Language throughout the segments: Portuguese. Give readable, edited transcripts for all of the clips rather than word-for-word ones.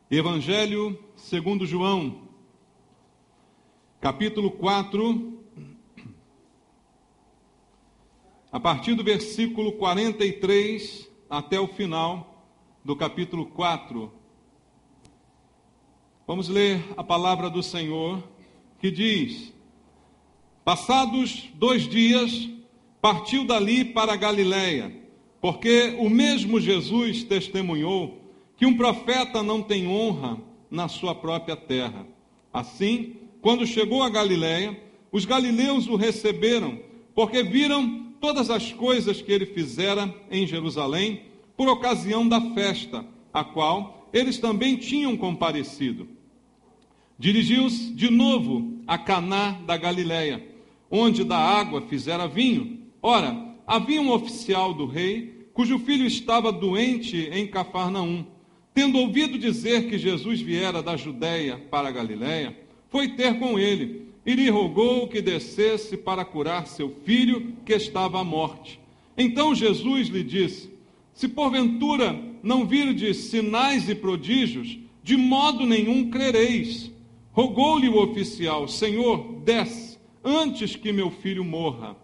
Evangelho segundo João, capítulo 4, a partir do versículo 43 até o final do capítulo 4. Vamos ler a palavra do Senhor, que diz: Passados 2 dias, partiu dali para a Galiléia, porque o mesmo Jesus testemunhou que um profeta não tem honra na sua própria terra. Assim, quando chegou a Galiléia, os galileus o receberam, porque viram todas as coisas que ele fizera em Jerusalém, por ocasião da festa, a qual eles também tinham comparecido. Dirigiu-se de novo a Caná da Galiléia, onde da água fizera vinho. Ora, havia um oficial do rei, cujo filho estava doente em Cafarnaum. Tendo ouvido dizer que Jesus viera da Judéia para a Galiléia, foi ter com ele e lhe rogou que descesse para curar seu filho, que estava à morte. Então Jesus lhe disse: Se porventura não virdes sinais e prodígios, de modo nenhum crereis. Rogou-lhe o oficial: Senhor, desce, antes que meu filho morra.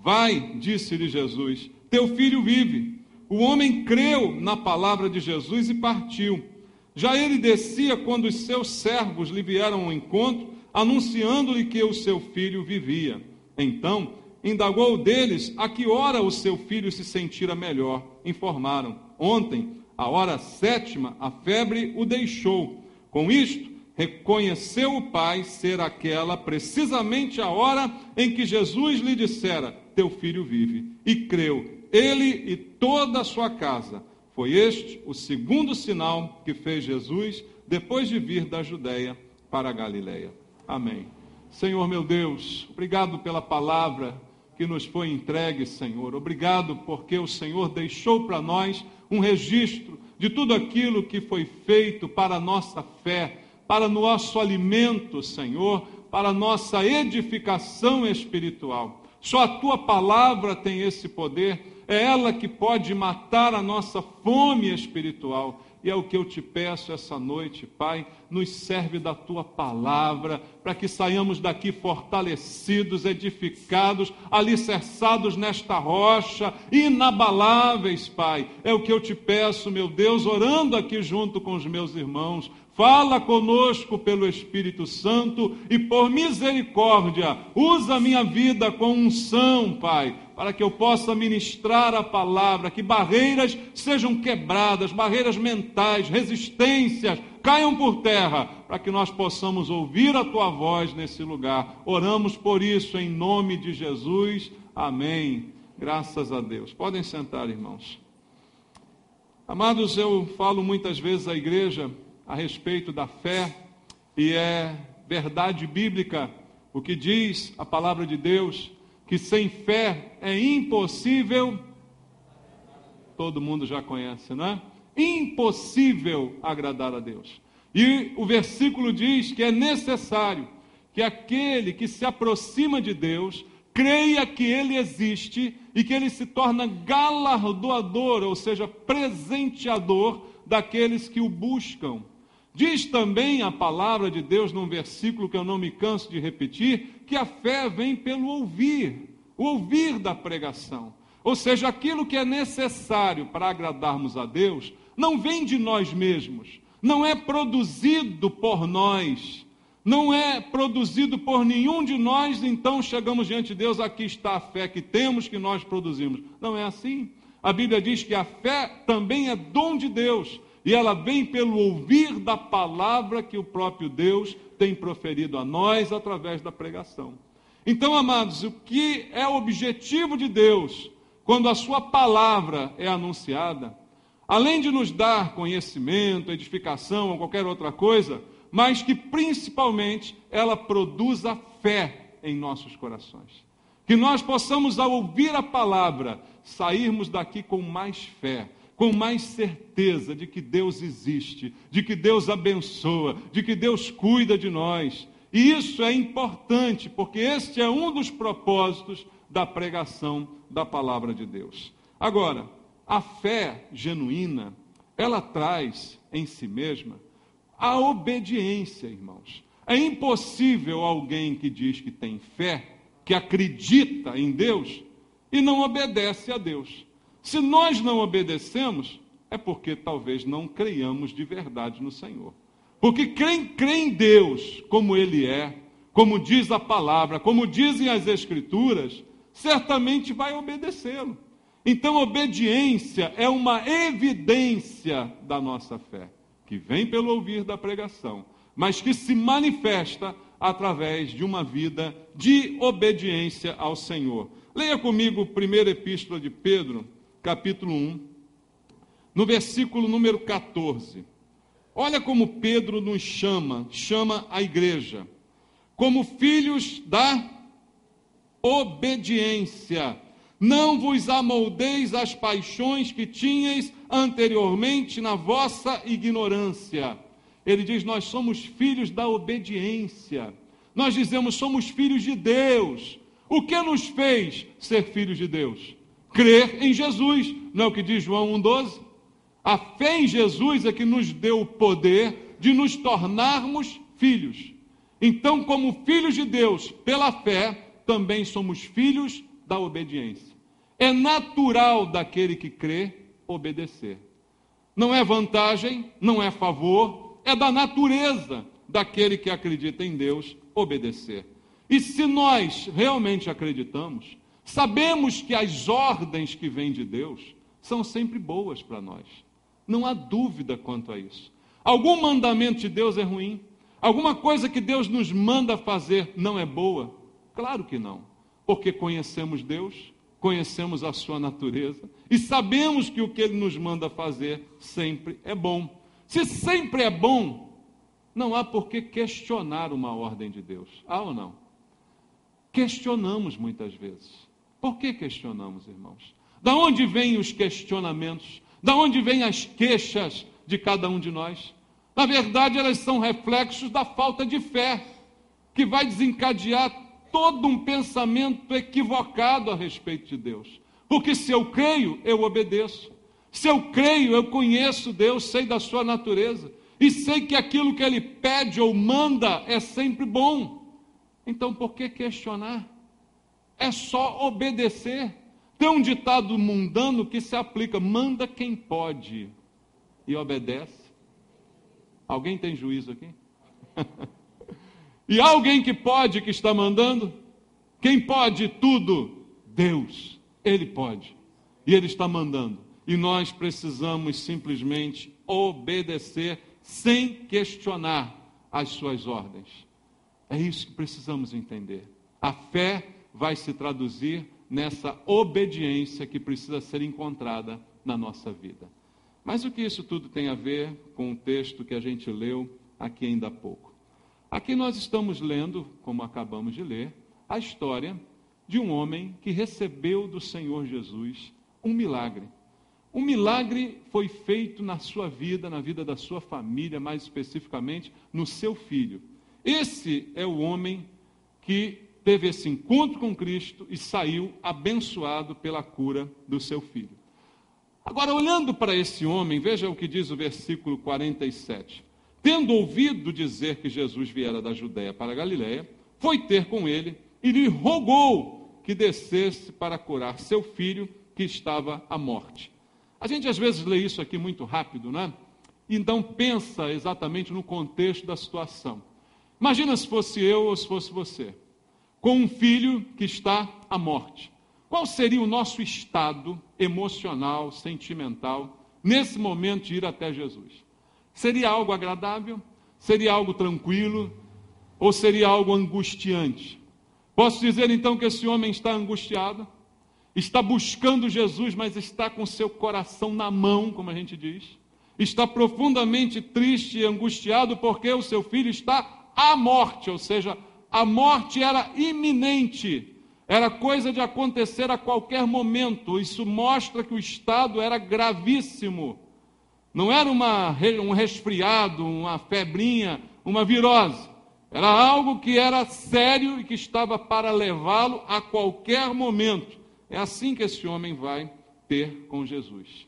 Vai, disse-lhe Jesus, teu filho vive. O homem creu na palavra de Jesus e partiu. Já ele descia quando os seus servos lhe vieram ao encontro, anunciando-lhe que o seu filho vivia. Então, indagou deles a que hora o seu filho se sentira melhor. Informaram: ontem, à hora 7ª, a febre o deixou. Com isto, reconheceu o pai ser aquela precisamente a hora em que Jesus lhe dissera: teu filho vive. E creu, ele e toda a sua casa. Foi este o segundo sinal que fez Jesus depois de vir da Judéia para a Galiléia. Amém. Senhor meu Deus, obrigado pela palavra que nos foi entregue, Senhor. Obrigado porque o Senhor deixou para nós um registro de tudo aquilo que foi feito para a nossa fé, para o nosso alimento, Senhor, para a nossa edificação espiritual. Só a Tua palavra tem esse poder, é ela que pode matar a nossa fome espiritual. E é o que eu te peço essa noite, Pai, nos serve da Tua palavra, para que saiamos daqui fortalecidos, edificados, alicerçados nesta rocha, inabaláveis, Pai. É o que eu te peço, meu Deus, orando aqui junto com os meus irmãos. Fala conosco pelo Espírito Santo e por misericórdia, usa a minha vida com unção, Pai, para que eu possa ministrar a palavra, que barreiras sejam quebradas, barreiras mentais, resistências, caiam por terra, para que nós possamos ouvir a Tua voz nesse lugar. Oramos por isso em nome de Jesus. Amém. Graças a Deus. Podem sentar, irmãos. Amados, eu falo muitas vezes à igreja a respeito da fé, e é verdade bíblica o que diz a palavra de Deus, que sem fé é impossível, todo mundo já conhece, não é? Impossível agradar a Deus. E o versículo diz que é necessário que aquele que se aproxima de Deus creia que Ele existe e que Ele se torna galardoador, ou seja, presenteador daqueles que o buscam. Diz também a palavra de Deus num versículo que eu não me canso de repetir, que a fé vem pelo ouvir, o ouvir da pregação. Ou seja, aquilo que é necessário para agradarmos a Deus, não vem de nós mesmos, não é produzido por nós, não é produzido por nenhum de nós, então chegamos diante de Deus, aqui está a fé que temos, que nós produzimos. Não é assim. A Bíblia diz que a fé também é dom de Deus, e ela vem pelo ouvir da palavra que o próprio Deus tem proferido a nós através da pregação. Então, amados, o que é o objetivo de Deus quando a sua palavra é anunciada? Além de nos dar conhecimento, edificação ou qualquer outra coisa, mas que principalmente ela produza fé em nossos corações. Que nós possamos, ao ouvir a palavra, sairmos daqui com mais fé, com mais certeza de que Deus existe, de que Deus abençoa, de que Deus cuida de nós. E isso é importante, porque este é um dos propósitos da pregação da palavra de Deus. Agora, a fé genuína, ela traz em si mesma A obediência, irmãos. É impossível alguém que diz que tem fé, que acredita em Deus e não obedece a Deus. Se nós não obedecemos, é porque talvez não creiamos de verdade no Senhor. Porque quem crê em Deus como Ele é, como diz a palavra, como dizem as Escrituras, certamente vai obedecê-lo. Então, obediência é uma evidência da nossa fé, que vem pelo ouvir da pregação, mas que se manifesta através de uma vida de obediência ao Senhor. Leia comigo a primeira epístola de Pedro, capítulo 1, no versículo número 14. Olha como Pedro nos chama a igreja, como filhos da obediência. Não vos amoldeis às paixões que tinhais anteriormente na vossa ignorância. Ele diz, nós somos filhos da obediência. Nós dizemos, somos filhos de Deus. O que nos fez ser filhos de Deus? Crer em Jesus. Não é o que diz João 1,12? A fé em Jesus é que nos deu o poder de nos tornarmos filhos. Então, como filhos de Deus, pela fé, também somos filhos da obediência. É natural daquele que crê obedecer. Não é vantagem, não é favor, é da natureza daquele que acredita em Deus obedecer. E se nós realmente acreditamos, sabemos que as ordens que vêm de Deus são sempre boas para nós. Não há dúvida quanto a isso. Algum mandamento de Deus é ruim? Alguma coisa que Deus nos manda fazer não é boa? Claro que não. Porque conhecemos Deus, conhecemos a sua natureza e sabemos que o que Ele nos manda fazer sempre é bom. Se sempre é bom, não há por que questionar uma ordem de Deus. Há ou não? Questionamos muitas vezes. Por que questionamos, irmãos? Da onde vêm os questionamentos? Da onde vêm as queixas de cada um de nós? Na verdade, elas são reflexos da falta de fé, que vai desencadear todo um pensamento equivocado a respeito de Deus. Porque se eu creio, eu obedeço. Se eu creio, eu conheço Deus, sei da sua natureza. E sei que aquilo que Ele pede ou manda é sempre bom. Então, por que questionar? É só obedecer. Tem um ditado mundano que se aplica, manda quem pode e obedece. Alguém tem juízo aqui? E há alguém que pode, que está mandando? Quem pode tudo? Deus. Ele pode. E Ele está mandando. E nós precisamos simplesmente obedecer sem questionar as suas ordens. É isso que precisamos entender. A fé vai se traduzir nessa obediência que precisa ser encontrada na nossa vida. Mas o que isso tudo tem a ver com o texto que a gente leu aqui ainda há pouco? Aqui nós estamos lendo, como acabamos de ler, a história de um homem que recebeu do Senhor Jesus um milagre. Um milagre foi feito na sua vida, na vida da sua família, mais especificamente no seu filho. Esse é o homem que teve esse encontro com Cristo e saiu abençoado pela cura do seu filho. Agora, olhando para esse homem, veja o que diz o versículo 47. Tendo ouvido dizer que Jesus viera da Judéia para a Galiléia, foi ter com ele e lhe rogou que descesse para curar seu filho que estava à morte. A gente às vezes lê isso aqui muito rápido, né? Então pensa exatamente no contexto da situação. Imagina se fosse eu ou se fosse você, com um filho que está à morte. Qual seria o nosso estado emocional, sentimental, nesse momento de ir até Jesus? Seria algo agradável? Seria algo tranquilo? Ou seria algo angustiante? Posso dizer então que esse homem está angustiado? Está buscando Jesus, mas está com seu coração na mão, como a gente diz. Está profundamente triste e angustiado porque o seu filho está à morte, ou seja, a morte era iminente. Era coisa de acontecer a qualquer momento. Isso mostra que o estado era gravíssimo. Não era um resfriado, uma febrinha, uma virose. Era algo que era sério e que estava para levá-lo a qualquer momento. É assim que esse homem vai ter com Jesus.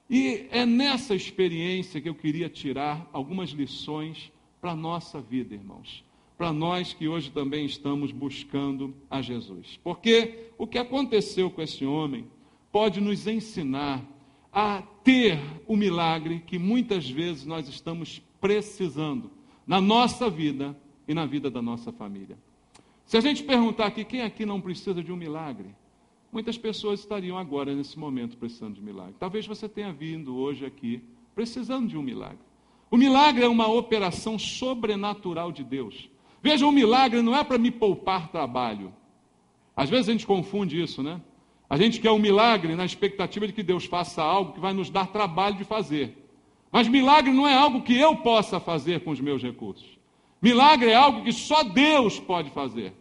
E é nessa experiência que eu queria tirar algumas lições para a nossa vida, irmãos. Para nós que hoje também estamos buscando a Jesus. Porque o que aconteceu com esse homem pode nos ensinar a ter o milagre que muitas vezes nós estamos precisando na nossa vida e na vida da nossa família. Se a gente perguntar aqui, quem aqui não precisa de um milagre? Muitas pessoas estariam agora, nesse momento, precisando de milagre. Talvez você tenha vindo hoje aqui precisando de um milagre. O milagre é uma operação sobrenatural de Deus. Veja, o milagre não é para me poupar trabalho. Às vezes a gente confunde isso, né? A gente quer um milagre na expectativa de que Deus faça algo que vai nos dar trabalho de fazer. Mas milagre não é algo que eu possa fazer com os meus recursos. Milagre é algo que só Deus pode fazer.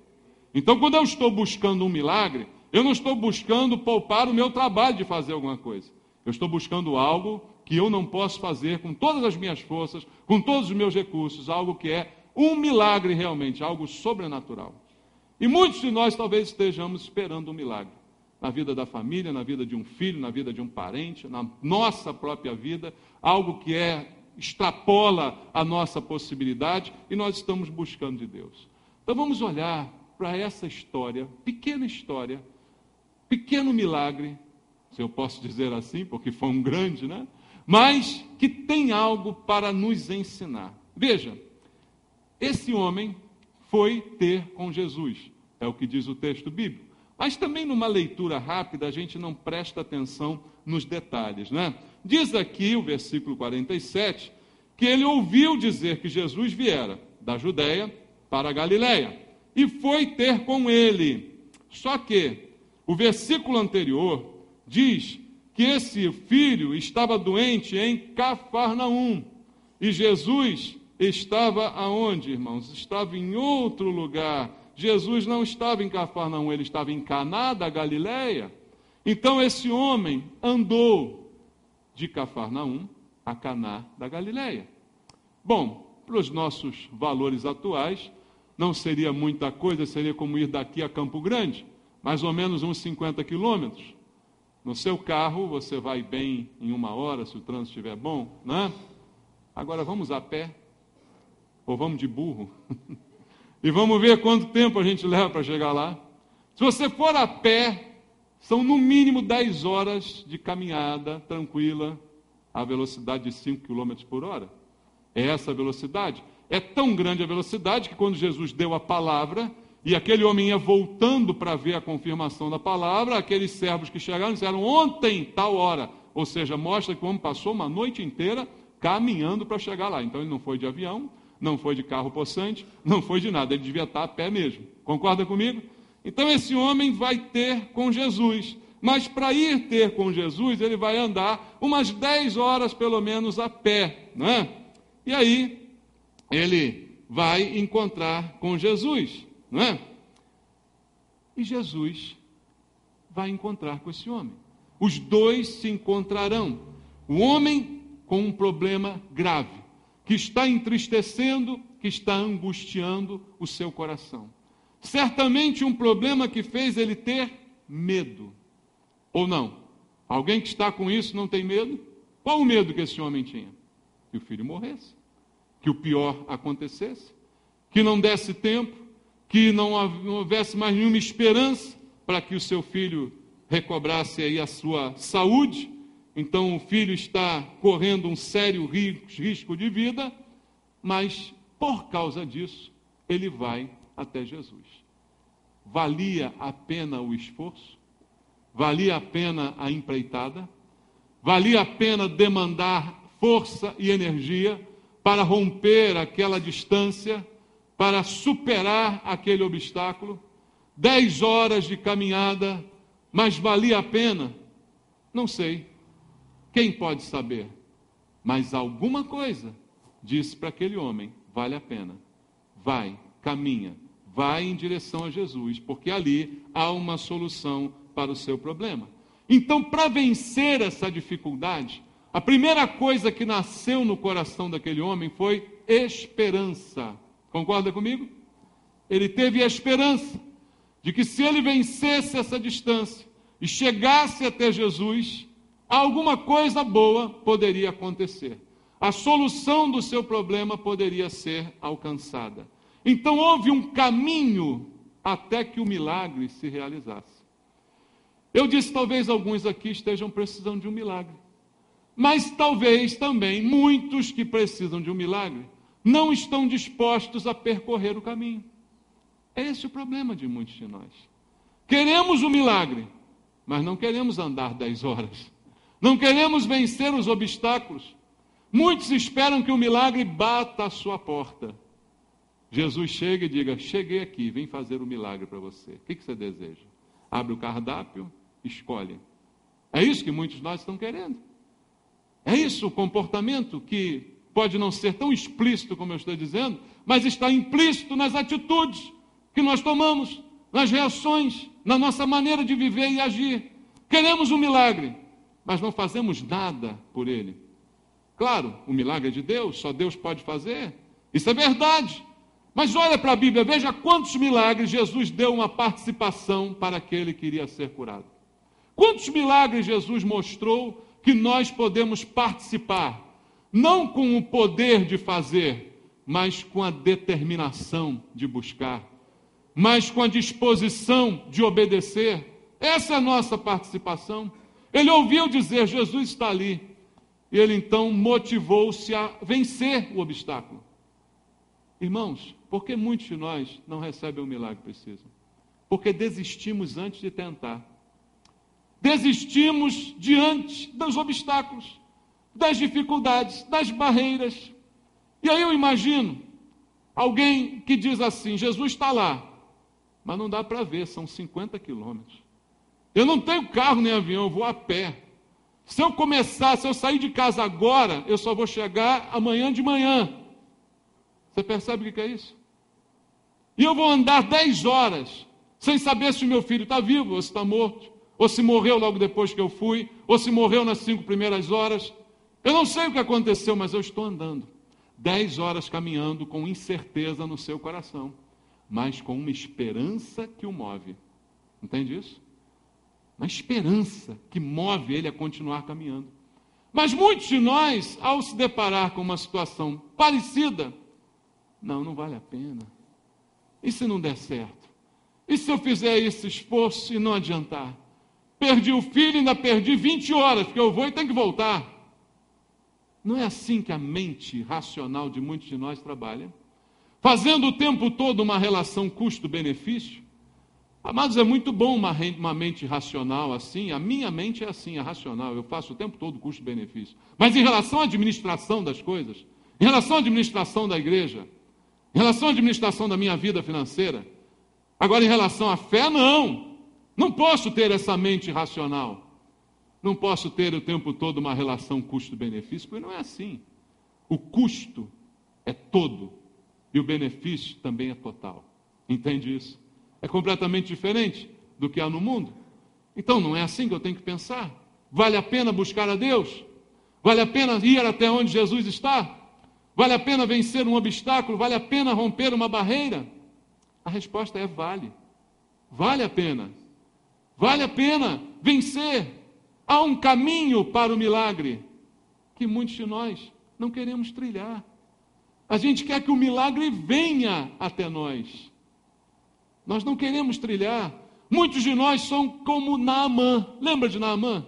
Então, quando eu estou buscando um milagre, eu não estou buscando poupar o meu trabalho de fazer alguma coisa. Eu estou buscando algo que eu não posso fazer com todas as minhas forças, com todos os meus recursos, algo que é um milagre realmente, algo sobrenatural. E muitos de nós talvez estejamos esperando um milagre. Na vida da família, na vida de um filho, na vida de um parente, na nossa própria vida, algo que extrapola a nossa possibilidade e nós estamos buscando de Deus. Então vamos olhar para essa história, pequeno milagre, se eu posso dizer assim, porque foi um grande, né? Mas que tem algo para nos ensinar. Veja, esse homem foi ter com Jesus, é o que diz o texto bíblico. Mas também numa leitura rápida a gente não presta atenção nos detalhes, né? Diz aqui o versículo 47, que ele ouviu dizer que Jesus viera da Judéia para a Galiléia e foi ter com ele. Só que o versículo anterior diz que esse filho estava doente em Cafarnaum e Jesus estava aonde, irmãos? Estava em outro lugar. Jesus não estava em Cafarnaum, ele estava em Caná da Galiléia. Então esse homem andou de Cafarnaum a Caná da Galiléia. Bom, para os nossos valores atuais, não seria muita coisa, seria como ir daqui a Campo Grande, mais ou menos uns 50 quilômetros. No seu carro, você vai bem em 1 hora, se o trânsito estiver bom, né? Agora vamos a pé, ou vamos de burro, e vamos ver quanto tempo a gente leva para chegar lá. Se você for a pé, são no mínimo 10 horas de caminhada tranquila, a velocidade de 5 km por hora. É essa a velocidade. É tão grande a velocidade que quando Jesus deu a palavra, e aquele homem ia voltando para ver a confirmação da palavra, aqueles servos que chegaram disseram, ontem, tal hora. Ou seja, mostra que o homem passou uma noite inteira caminhando para chegar lá. Então ele não foi de avião, não foi de carro possante, não foi de nada, ele devia estar a pé mesmo. Concorda comigo? Então esse homem vai ter com Jesus, mas para ir ter com Jesus, ele vai andar umas 10 horas pelo menos a pé, não é? E aí ele vai encontrar com Jesus, não é? E Jesus vai encontrar com esse homem. Os dois se encontrarão. O homem com um problema grave, que está entristecendo, que está angustiando o seu coração. Certamente um problema que fez ele ter medo. Ou não? Alguém que está com isso não tem medo? Qual o medo que esse homem tinha? Que o filho morresse, que o pior acontecesse, que não desse tempo, que não houvesse mais nenhuma esperança para que o seu filho recobrasse aí a sua saúde. Então o filho está correndo um sério risco de vida, mas por causa disso ele vai até Jesus. Valia a pena o esforço? Valia a pena a empreitada? Valia a pena demandar força e energia para romper aquela distância, para superar aquele obstáculo? 10 horas de caminhada, mas valia a pena? Não sei. Quem pode saber? Mas alguma coisa disse para aquele homem, vale a pena. Vai, caminha, vai em direção a Jesus, porque ali há uma solução para o seu problema. Então, para vencer essa dificuldade, a primeira coisa que nasceu no coração daquele homem foi esperança. Concorda comigo? Ele teve a esperança de que se ele vencesse essa distância e chegasse até Jesus, alguma coisa boa poderia acontecer. A solução do seu problema poderia ser alcançada. Então houve um caminho até que o milagre se realizasse. Eu disse, talvez alguns aqui estejam precisando de um milagre. Mas talvez também muitos que precisam de um milagre não estão dispostos a percorrer o caminho. É esse o problema de muitos de nós. Queremos o milagre, mas não queremos andar 10 horas. Não queremos vencer os obstáculos. Muitos esperam que o milagre bata à sua porta. Jesus chega e diga, cheguei aqui, vim fazer o milagre para você. O que você deseja? Abre o cardápio, escolhe. É isso que muitos de nós estão querendo. É isso o comportamento que pode não ser tão explícito como eu estou dizendo, mas está implícito nas atitudes que nós tomamos, nas reações, na nossa maneira de viver e agir. Queremos um milagre, mas não fazemos nada por ele. Claro, o milagre é de Deus, só Deus pode fazer. Isso é verdade. Mas olha para a Bíblia, veja quantos milagres Jesus deu uma participação para aquele que iria ser curado. Quantos milagres Jesus mostrou que nós podemos participar, não com o poder de fazer, mas com a determinação de buscar, mas com a disposição de obedecer. Essa é a nossa participação. Ele ouviu dizer, Jesus está ali, e ele então motivou-se a vencer o obstáculo. Irmãos, por que muitos de nós não recebem o milagre que precisam? Porque desistimos antes de tentar. Desistimos diante dos obstáculos, das dificuldades, das barreiras. E aí eu imagino alguém que diz assim, Jesus está lá, mas não dá para ver, são 50 quilômetros. Eu não tenho carro nem avião, eu vou a pé. Se eu sair de casa agora, eu só vou chegar amanhã de manhã. Você percebe o que é isso? E eu vou andar 10 horas, sem saber se o meu filho está vivo ou se está morto, ou se morreu logo depois que eu fui, ou se morreu nas 5 primeiras horas. Eu não sei o que aconteceu, mas eu estou andando. 10 horas caminhando com incerteza no seu coração, mas com uma esperança que o move. Entende isso? Uma esperança que move ele a continuar caminhando. Mas muitos de nós, ao se deparar com uma situação parecida, não vale a pena. E se não der certo? E se eu fizer esse esforço e não adiantar? Perdi o filho e ainda perdi 20 horas, porque eu vou e tenho que voltar. Não é assim que a mente racional de muitos de nós trabalha? Fazendo o tempo todo uma relação custo-benefício? Amados, é muito bom uma mente racional assim. A minha mente é assim, é racional. Eu faço o tempo todo custo-benefício. Mas em relação à administração das coisas, em relação à administração da igreja, em relação à administração da minha vida financeira, agora em relação à fé, não posso ter essa mente racional. Não posso ter o tempo todo uma relação custo-benefício, porque não é assim. O custo é todo e o benefício também é total. Entende isso? É completamente diferente do que há no mundo. Então não é assim que eu tenho que pensar. Vale a pena buscar a Deus? Vale a pena ir até onde Jesus está? Vale a pena vencer um obstáculo? Vale a pena romper uma barreira? A resposta é vale. Vale a pena. Vale a pena vencer. Há um caminho para o milagre que muitos de nós não queremos trilhar. A gente quer que o milagre venha até nós. Nós não queremos trilhar. Muitos de nós são como Naamã. Lembra de Naamã?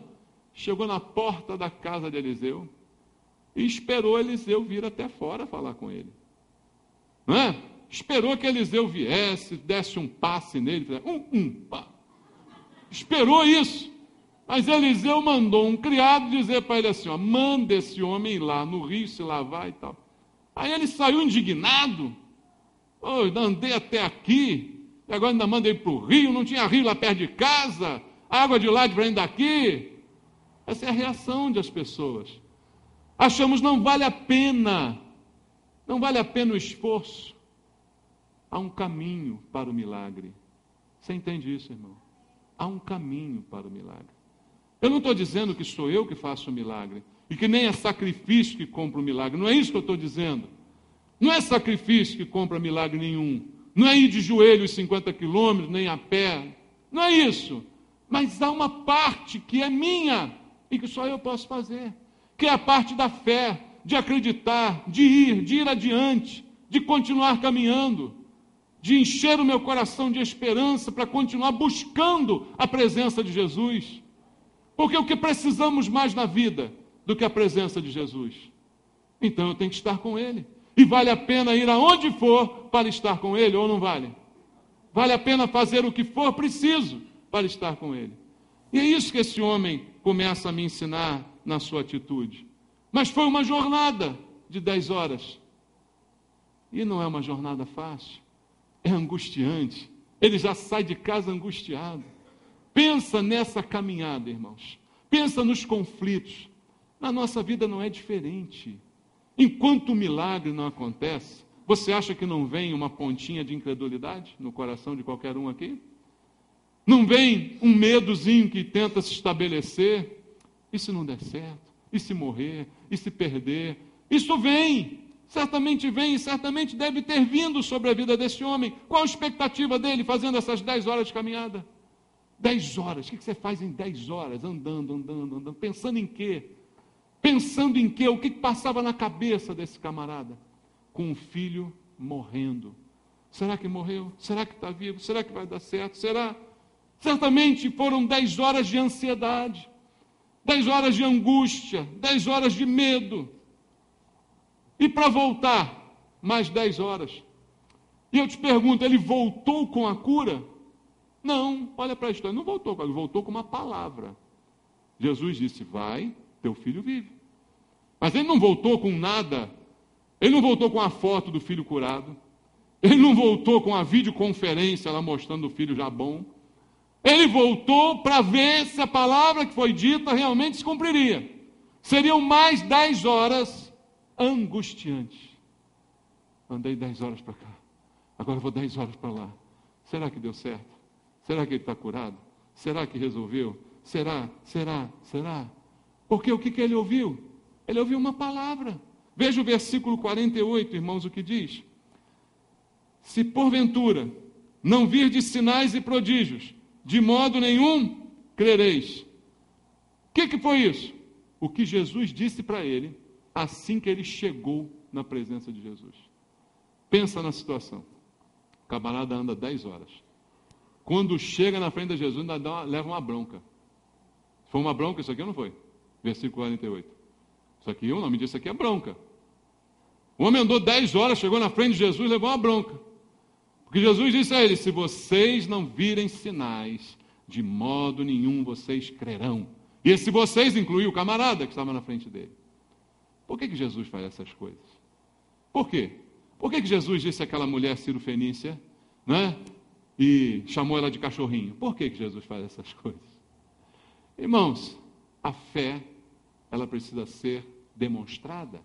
Chegou na porta da casa de Eliseu e esperou Eliseu vir até fora falar com ele. Não é? Esperou que Eliseu viesse, desse um passe nele. Pá. Esperou isso. Mas Eliseu mandou um criado dizer para ele assim, manda esse homem ir lá no rio se lavar e tal. Aí ele saiu indignado. Andei até aqui, e agora ainda manda ir para o rio, não tinha rio lá perto de casa, água de lá diferente daqui. Essa é a reação das pessoas. Achamos não vale a pena o esforço. Há um caminho para o milagre. Você entende isso, irmão? Há um caminho para o milagre. Eu não estou dizendo que sou eu que faço o milagre, e que nem é sacrifício que compra o milagre. Não é isso que eu estou dizendo. Não é sacrifício que compra milagre nenhum. Não é ir de joelhos 50 quilômetros, nem a pé. Não é isso. Mas há uma parte que é minha, e que só eu posso fazer, que é a parte da fé, de acreditar, de ir adiante, de continuar caminhando, de encher o meu coração de esperança para continuar buscando a presença de Jesus. Porque o que precisamos mais na vida do que a presença de Jesus? Então eu tenho que estar com Ele. E vale a pena ir aonde for para estar com Ele, ou não vale? Vale a pena fazer o que for preciso para estar com Ele. E é isso que esse homem começa a me ensinar na sua atitude. Mas foi uma jornada de 10 horas. E não é uma jornada fácil. É angustiante. Ele já sai de casa angustiado. Pensa nessa caminhada, irmãos. Pensa nos conflitos. Na nossa vida não é diferente. Enquanto o milagre não acontece, você acha que não vem uma pontinha de incredulidade no coração de qualquer um aqui? Não vem um medozinho que tenta se estabelecer? E se não der certo? E se morrer? E se perder? Isso vem, e certamente deve ter vindo sobre a vida desse homem. Qual a expectativa dele fazendo essas 10 horas de caminhada? 10 horas, o que você faz em 10 horas? Andando, pensando em quê? Pensando em quê? O que passava na cabeça desse camarada? Com um filho morrendo. Será que morreu? Será que está vivo? Será que vai dar certo? Será? Certamente foram 10 horas de ansiedade, 10 horas de angústia, 10 horas de medo. E para voltar, mais 10 horas. E eu te pergunto, ele voltou com a cura? Não, olha para a história, não voltou, ele voltou com uma palavra. Jesus disse, vai, teu filho vive. Mas ele não voltou com nada, ele não voltou com a foto do filho curado, ele não voltou com a videoconferência lá mostrando o filho já bom, ele voltou para ver se a palavra que foi dita realmente se cumpriria. Seriam mais 10 horas angustiantes. Andei 10 horas para cá, agora vou 10 horas para lá. Será que deu certo? Será que ele está curado? Será que resolveu? Será? Porque o que ele ouviu? Ele ouviu uma palavra. Veja o versículo 48, irmãos, o que diz. Se porventura não virdes sinais e prodígios, de modo nenhum crereis. O que foi isso? O que Jesus disse para ele, assim que ele chegou na presença de Jesus. Pensa na situação. O camarada anda 10 horas. Quando chega na frente de Jesus, ainda leva uma bronca. Foi uma bronca isso aqui ou não foi? Versículo 48. Isso aqui, o nome disso aqui é bronca. O homem andou 10 horas, chegou na frente de Jesus e levou uma bronca. Porque Jesus disse a ele, se vocês não virem sinais, de modo nenhum vocês crerão. E esse vocês incluiu o camarada que estava na frente dele. Por que Jesus faz essas coisas? Por quê? Por que Jesus disse àquela mulher cirofenícia, né? E chamou ela de cachorrinho? Por que Jesus faz essas coisas? Irmãos, a fé, ela precisa ser demonstrada.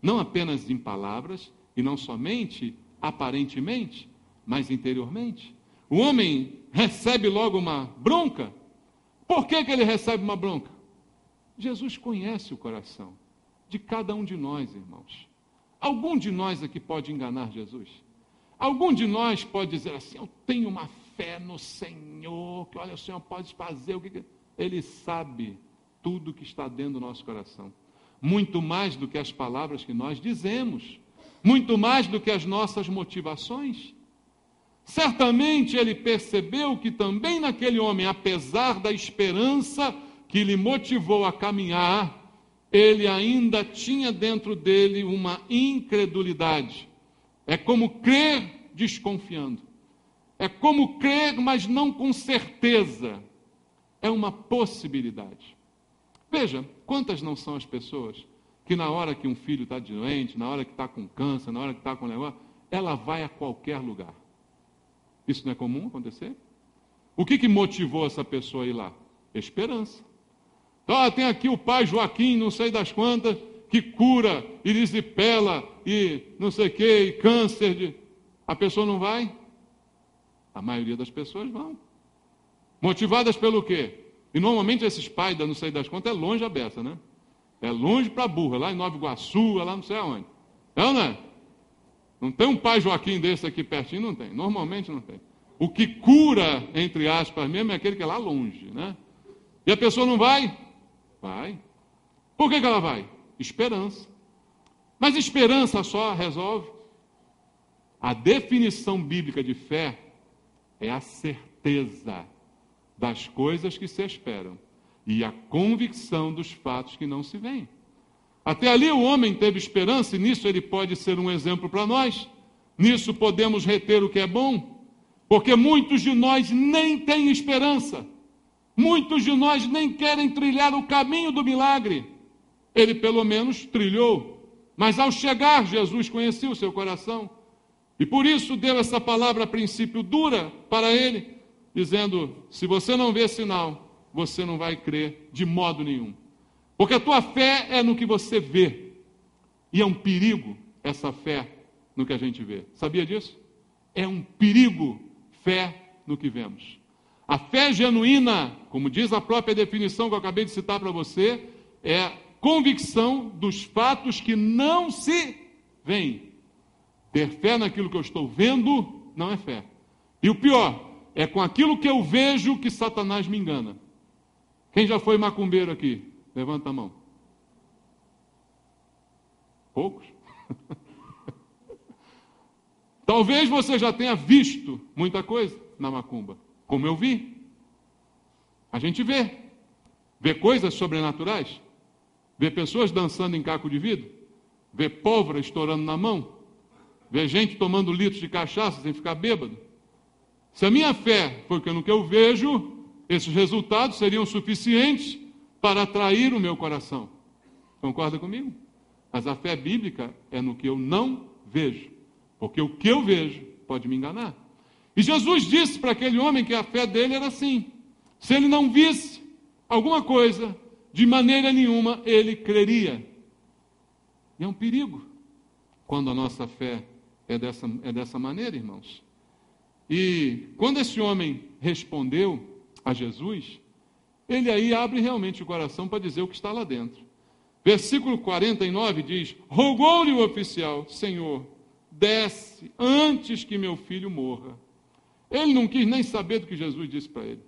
Não apenas em palavras, e não somente aparentemente, mas interiormente. O homem recebe logo uma bronca. Por que ele recebe uma bronca? Jesus conhece o coração de cada um de nós, irmãos. Algum de nós aqui pode enganar Jesus? Algum de nós pode dizer assim, eu tenho uma fé no Senhor, que olha, o Senhor pode fazer o que... Ele sabe tudo que está dentro do nosso coração. Muito mais do que as palavras que nós dizemos. Muito mais do que as nossas motivações. Certamente ele percebeu que também naquele homem, apesar da esperança que lhe motivou a caminhar, ele ainda tinha dentro dele uma incredulidade. É como crer desconfiando. É como crer, mas não com certeza. É uma possibilidade. Veja, quantas não são as pessoas que na hora que um filho está doente, na hora que está com câncer, na hora que está com negócio, ela vai a qualquer lugar. Isso não é comum acontecer? O que motivou essa pessoa a ir lá? Esperança. Então, tem aqui o pai Joaquim, não sei das quantas, que cura, erisipela, e não sei o que, e câncer. A pessoa não vai? A maioria das pessoas vão. Motivadas pelo quê? E normalmente esses pais, não sei das quantas, é longe a beça, né? É longe para burra, lá em Nova Iguaçu, lá não sei aonde. É ou não é? Não tem um pai Joaquim desse aqui pertinho? Não tem. Normalmente não tem. O que cura, entre aspas mesmo, é aquele que é lá longe, né? E a pessoa não vai? Vai. Por que ela vai? Esperança. Mas esperança só resolve? A definição bíblica de fé é a certeza das coisas que se esperam e a convicção dos fatos que não se veem. Até ali o homem teve esperança e nisso ele pode ser um exemplo para nós. Nisso podemos reter o que é bom, porque muitos de nós nem têm esperança. Muitos de nós nem querem trilhar o caminho do milagre. Ele pelo menos trilhou, mas ao chegar Jesus conhecia o seu coração e por isso deu essa palavra a princípio dura para ele, dizendo: se você não vê sinal, você não vai crer de modo nenhum. Porque a tua fé é no que você vê. E é um perigo essa fé no que a gente vê. Sabia disso? É um perigo fé no que vemos. A fé genuína, como diz a própria definição que eu acabei de citar para você, é convicção dos fatos que não se veem. Ter fé naquilo que eu estou vendo não é fé. E o pior, é com aquilo que eu vejo que Satanás me engana. Quem já foi macumbeiro aqui? Levanta a mão. Poucos? Talvez você já tenha visto muita coisa na macumba, como eu vi. A gente vê coisas sobrenaturais, vê pessoas dançando em caco de vidro, vê pólvora estourando na mão, vê gente tomando litros de cachaça sem ficar bêbado. Se a minha fé for no que eu vejo, esses resultados seriam suficientes para atrair o meu coração. Concorda comigo? Mas a fé bíblica é no que eu não vejo, porque o que eu vejo pode me enganar. E Jesus disse para aquele homem que a fé dele era assim: se ele não visse alguma coisa, de maneira nenhuma ele creria. E é um perigo quando a nossa fé é dessa maneira, irmãos. E quando esse homem respondeu a Jesus, ele aí abre realmente o coração para dizer o que está lá dentro. Versículo 49 diz: rogou-lhe o oficial: Senhor, desce antes que meu filho morra. Ele não quis nem saber do que Jesus disse para ele.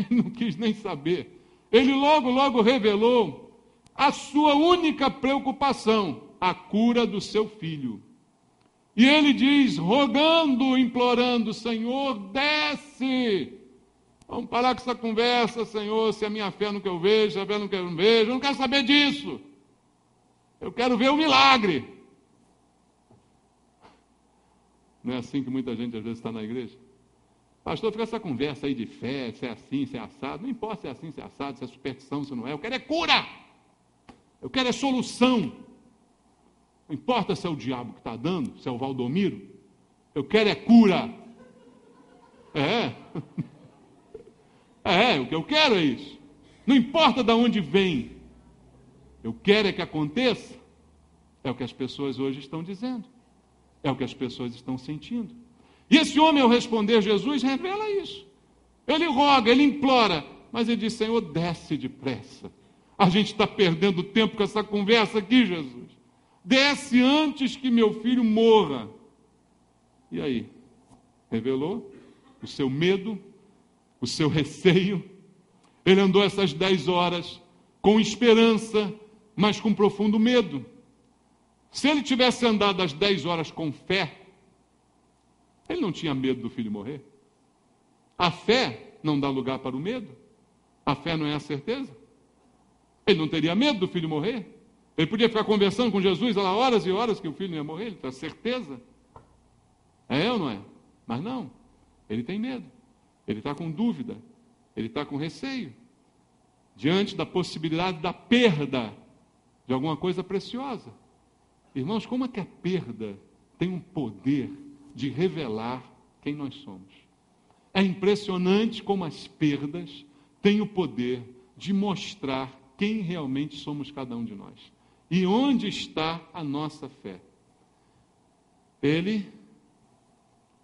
Ele não quis nem saber. Ele logo revelou a sua única preocupação, a cura do seu filho. E ele diz, rogando, implorando: Senhor, desce. Vamos parar com essa conversa, Senhor, se a minha fé no que eu vejo, se a fé no que eu não vejo. Eu não quero saber disso. Eu quero ver o milagre. Não é assim que muita gente às vezes está na igreja? Pastor, fica essa conversa aí de fé, se é assim, se é assado. Não importa se é assim, se é assado, se é superstição, se não é. Eu quero é cura. Eu quero é solução. Não importa se é o diabo que está dando, se é o Valdomiro. Eu quero é cura. O que eu quero é isso. Não importa de onde vem. Eu quero é que aconteça. É o que as pessoas hoje estão dizendo. É o que as pessoas estão sentindo. E esse homem, ao responder Jesus, revela isso. Ele roga, ele implora, mas ele diz: Senhor, desce depressa. A gente está perdendo tempo com essa conversa aqui, Jesus. Desce antes que meu filho morra. E aí? Revelou o seu medo, o seu receio. Ele andou essas 10 horas com esperança, mas com profundo medo. Se ele tivesse andado as 10 horas com fé, ele não tinha medo do filho morrer. A fé não dá lugar para o medo. A fé não é a certeza. Ele não teria medo do filho morrer. Ele podia ficar conversando com Jesus há horas e horas que o filho não ia morrer. Ele tem certeza. É ou não é? Mas não. Ele tem medo. Ele está com dúvida. Ele está com receio. Diante da possibilidade da perda de alguma coisa preciosa. Irmãos, como é que a perda tem um poder de revelar quem nós somos? É impressionante como as perdas têm o poder de mostrar quem realmente somos cada um de nós. E onde está a nossa fé? Ele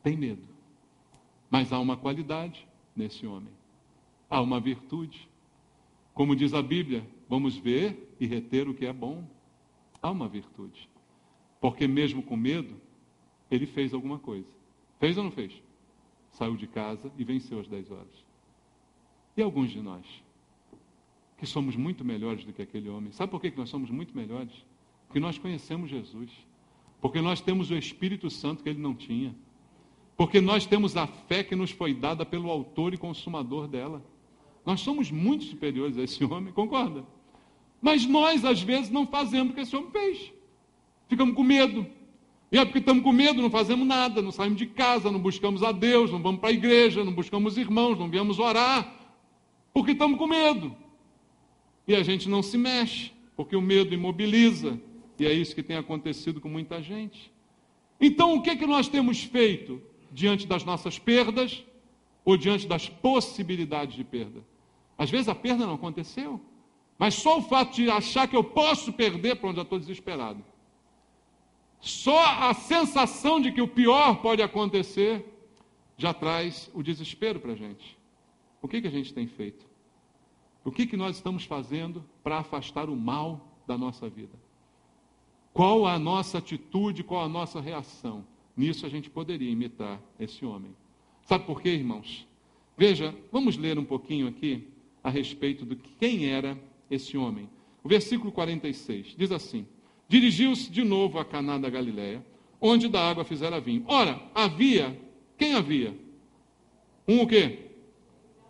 tem medo. Mas há uma qualidade nesse homem. Há uma virtude. Como diz a Bíblia, vamos ver e reter o que é bom. Há uma virtude. Porque mesmo com medo, ele fez alguma coisa. Fez ou não fez? Saiu de casa e venceu as 10 horas. E alguns de nós? O que somos muito melhores do que aquele homem. Sabe por que nós somos muito melhores? Porque nós conhecemos Jesus. Porque nós temos o Espírito Santo que ele não tinha. Porque nós temos a fé que nos foi dada pelo autor e consumador dela. Nós somos muito superiores a esse homem, concorda? Mas nós, às vezes, não fazemos o que esse homem fez. Ficamos com medo. E é porque estamos com medo, não fazemos nada, não saímos de casa, não buscamos a Deus, não vamos para a igreja, não buscamos irmãos, não viemos orar, porque estamos com medo. E a gente não se mexe, porque o medo imobiliza. E é isso que tem acontecido com muita gente. Então, o que nós temos feito diante das nossas perdas ou diante das possibilidades de perda? Às vezes a perda não aconteceu, mas só o fato de achar que eu posso perder, pronto, já estou desesperado. Só a sensação de que o pior pode acontecer já traz o desespero para a gente. O que a gente tem feito? O que nós estamos fazendo para afastar o mal da nossa vida? Qual a nossa atitude, qual a nossa reação? Nisso a gente poderia imitar esse homem. Sabe por quê, irmãos? Veja, vamos ler um pouquinho aqui a respeito de quem era esse homem. O versículo 46 diz assim: dirigiu-se de novo a Caná da Galileia, onde da água fizera vinho. Ora, quem havia? O quê?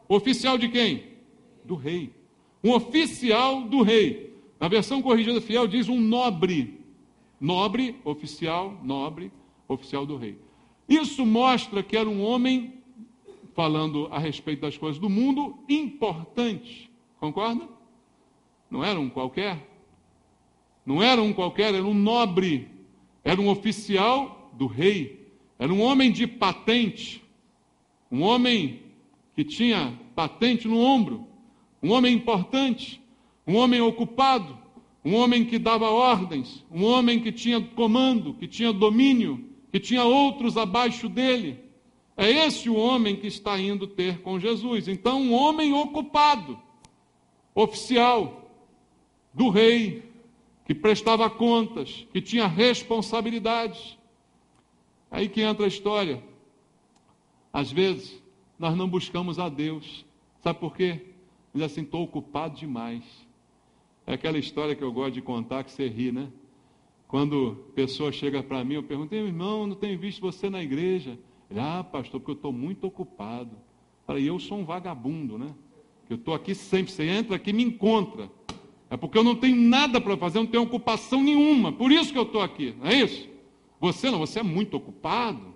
Oficial de quem? Do rei. Um oficial do rei. Na versão corrigida fiel diz um nobre. Nobre, oficial do rei. Isso mostra que era um homem, falando a respeito das coisas do mundo, importante. Concorda? Não era um qualquer. Não era um qualquer, era um nobre. Era um oficial do rei. Era um homem de patente. Um homem que tinha patente no ombro. Um homem importante. Um homem ocupado. Um homem que dava ordens. Um homem que tinha comando, que tinha domínio, que tinha outros abaixo dele. É esse o homem que está indo ter com Jesus. Então, um homem ocupado, oficial do rei, que prestava contas, que tinha responsabilidades. Aí que entra a história. Às vezes, nós não buscamos a Deus. Sabe por quê? Diz assim, estou ocupado demais. É aquela história que eu gosto de contar, que você ri, né? Quando a pessoa chega para mim, eu pergunto, irmão, não tenho visto você na igreja. Ele, pastor, porque eu estou muito ocupado. Eu falei, eu sou um vagabundo, né? Eu estou aqui sempre, você entra aqui e me encontra. É porque eu não tenho nada para fazer, eu não tenho ocupação nenhuma. Por isso que eu estou aqui, não é isso? Você não, você é muito ocupado.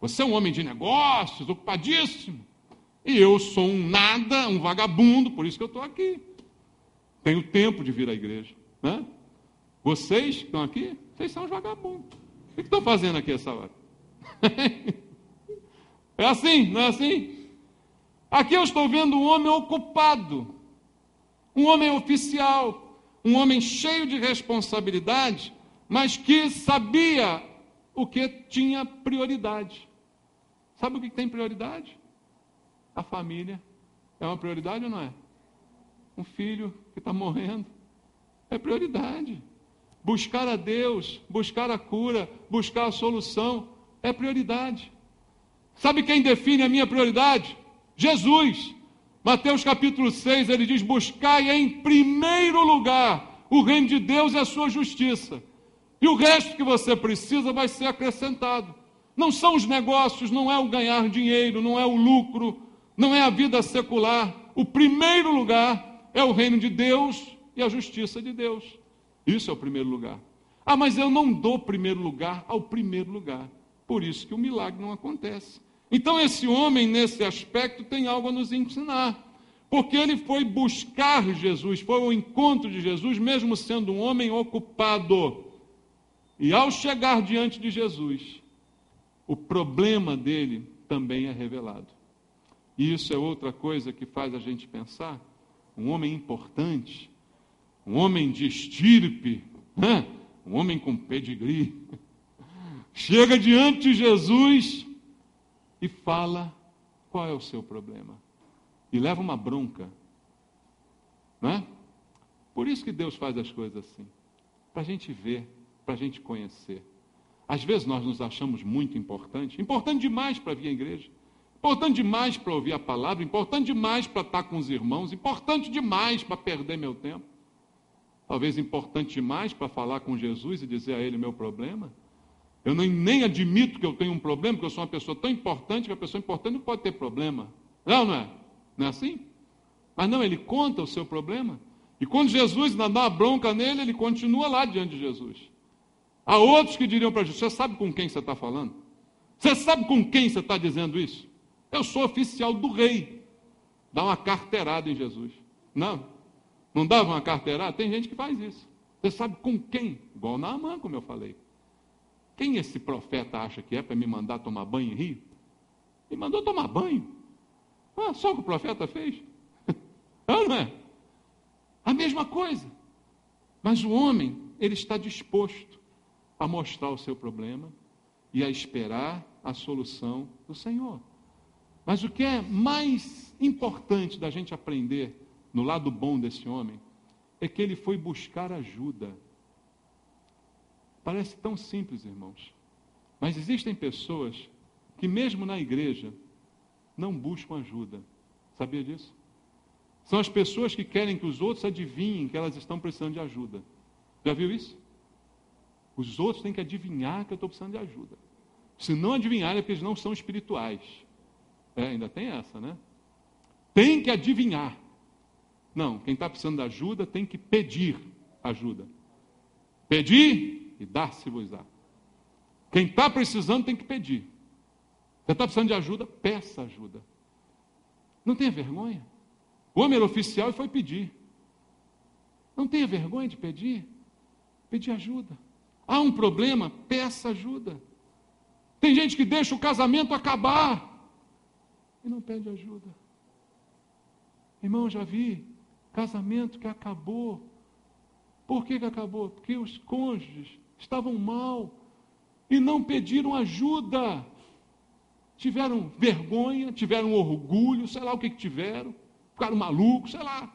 Você é um homem de negócios, ocupadíssimo. E eu sou um nada, um vagabundo, por isso que eu estou aqui. Tenho tempo de vir à igreja, né? Vocês que estão aqui, vocês são os vagabundos. O que estão fazendo aqui essa hora? É assim, não é assim? Aqui eu estou vendo um homem ocupado, um homem oficial, um homem cheio de responsabilidade, mas que sabia o que tinha prioridade. Sabe o que tem prioridade? A família. É uma prioridade ou não é? Um filho que está morrendo. É prioridade. Buscar a Deus, buscar a cura, buscar a solução, é prioridade. Sabe quem define a minha prioridade? Jesus. Mateus capítulo 6, ele diz, buscai em primeiro lugar o reino de Deus e a sua justiça. E o resto que você precisa vai ser acrescentado. Não são os negócios, não é o ganhar dinheiro, não é o lucro, não é a vida secular. O primeiro lugar é o reino de Deus e a justiça de Deus. Isso é o primeiro lugar. Mas eu não dou primeiro lugar ao primeiro lugar. Por isso que o milagre não acontece. Então esse homem, nesse aspecto, tem algo a nos ensinar. Porque ele foi buscar Jesus, foi ao encontro de Jesus, mesmo sendo um homem ocupado. E ao chegar diante de Jesus, o problema dele também é revelado. E isso é outra coisa que faz a gente pensar. Um homem importante, um homem de estirpe, né? Um homem com pedigree, chega diante de Jesus e fala qual é o seu problema. E leva uma bronca. Né? Por isso que Deus faz as coisas assim. Para a gente ver, para a gente conhecer. Às vezes nós nos achamos muito importantes. Importante demais para vir à igreja. importante demais para ouvir a palavra, importante demais para estar com os irmãos, importante demais para perder meu tempo. Talvez importante demais para falar com Jesus e dizer a Ele o meu problema. Eu nem admito que eu tenho um problema, porque eu sou uma pessoa tão importante que a pessoa importante não pode ter problema. Não é? Não é assim? Mas não, ele conta o seu problema. E quando Jesus ainda dá uma bronca nele, ele continua lá diante de Jesus. Há outros que diriam para Jesus: você sabe com quem você está falando? Você sabe com quem você está dizendo isso? Eu sou oficial do rei. Dá uma carteirada em Jesus. Não dava uma carteirada? Tem gente que faz isso. Você sabe com quem? Igual Naamã, como eu falei. Quem esse profeta acha que é para me mandar tomar banho em rio? Me mandou tomar banho. Só o que o profeta fez. Não é? A mesma coisa. Mas o homem, ele está disposto a mostrar o seu problema e a esperar a solução do Senhor. Mas o que é mais importante da gente aprender no lado bom desse homem é que ele foi buscar ajuda. Parece tão simples, irmãos. Mas existem pessoas que mesmo na igreja não buscam ajuda. Sabia disso? São as pessoas que querem que os outros adivinhem que elas estão precisando de ajuda. Já viu isso? Os outros têm que adivinhar que eu estou precisando de ajuda. Se não adivinharem é porque eles não são espirituais. Ainda tem essa, né? Tem que adivinhar. Não, quem está precisando de ajuda tem que pedir ajuda. Pedir e dar-se-vos-á. Quem está precisando tem que pedir. Você está precisando de ajuda? Peça ajuda. Não tenha vergonha. O homem era oficial e foi pedir. Não tenha vergonha de pedir. Pedir ajuda. Há um problema? Peça ajuda. Tem gente que deixa o casamento acabar e não pede ajuda. Irmão, já vi casamento que acabou. Por que acabou? Porque os cônjuges estavam mal e não pediram ajuda. Tiveram vergonha, tiveram orgulho, sei lá o que tiveram, ficaram malucos, sei lá.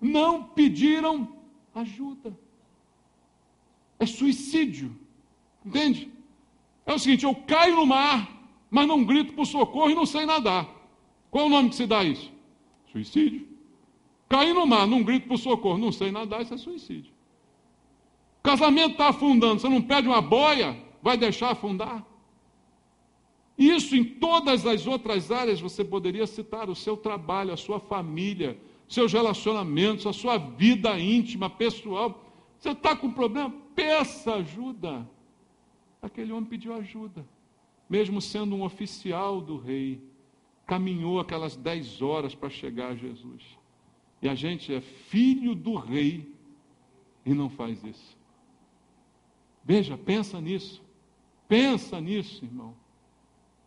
Não pediram ajuda. É suicídio. Entende? É o seguinte: eu caio no mar, mas não grito por socorro e não sei nadar. Qual é o nome que se dá a isso? Suicídio. Caí no mar, não grito por socorro, não sei nadar, isso é suicídio. O casamento está afundando, você não pede uma boia, vai deixar afundar? Isso em todas as outras áreas você poderia citar: o seu trabalho, a sua família, seus relacionamentos, a sua vida íntima, pessoal. Você está com problema? Peça ajuda. Aquele homem pediu ajuda, mesmo sendo um oficial do rei, caminhou aquelas 10 horas para chegar a Jesus. E a gente é filho do rei e não faz isso. Veja, pensa nisso, irmão.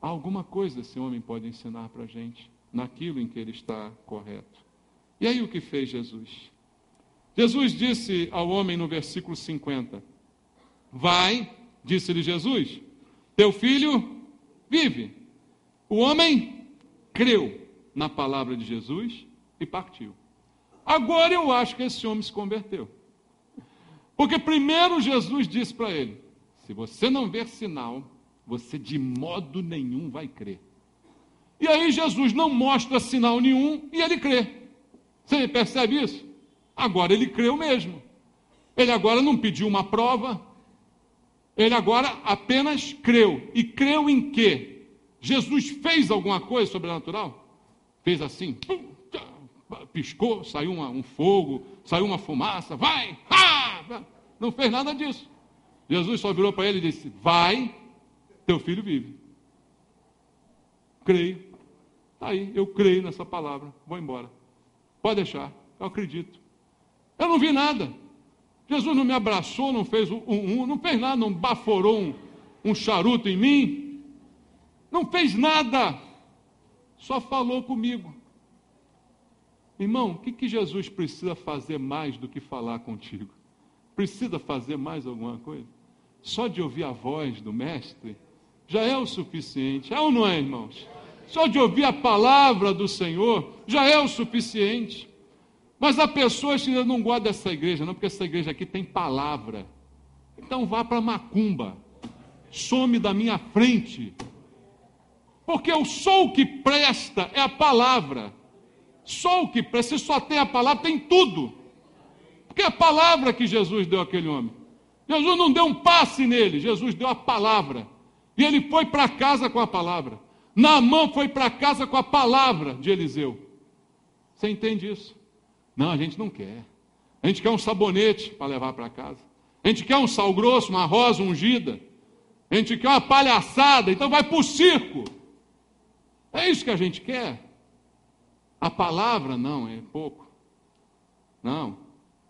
Há alguma coisa esse homem pode ensinar para a gente, naquilo em que ele está correto. E aí o que fez Jesus? Jesus disse ao homem no versículo 50, vai, disse-lhe Jesus, teu filho vive. O homem creu na palavra de Jesus e partiu. Agora eu acho que esse homem se converteu. Porque primeiro Jesus disse para ele, se você não ver sinal, você de modo nenhum vai crer. E aí Jesus não mostra sinal nenhum e ele crê. Você percebe isso? Agora ele creu mesmo. Ele agora não pediu uma prova. Ele agora apenas creu. E creu em quê? Jesus fez alguma coisa sobrenatural? Fez assim, piscou, saiu um fogo, saiu uma fumaça, vai, não fez nada disso. Jesus só virou para ele e disse, vai, teu filho vive. Creio. Está aí, eu creio nessa palavra, vou embora. Pode deixar, eu acredito. Eu não vi nada. Jesus não me abraçou, não fez não fez nada, não baforou um charuto em mim. Não fez nada. Só falou comigo. Irmão, o que Jesus precisa fazer mais do que falar contigo? Precisa fazer mais alguma coisa? Só de ouvir a voz do Mestre já é o suficiente. É ou não é, irmãos? Só de ouvir a palavra do Senhor já é o suficiente. Mas há pessoas que não gostam dessa igreja, não, porque essa igreja aqui tem palavra. Então vá para Macumba. Some da minha frente. Porque o só o que presta é a palavra. Só o que presta, se só tem a palavra, tem tudo. Porque é a palavra que Jesus deu àquele homem. Jesus não deu um passe nele, Jesus deu a palavra. E ele foi para casa com a palavra. Naamã foi para casa com a palavra de Eliseu. Você entende isso? Não, a gente não quer. A gente quer um sabonete para levar para casa. A gente quer um sal grosso, uma rosa ungida. A gente quer uma palhaçada, então vai para o circo. É isso que a gente quer. A palavra não, é pouco. Não.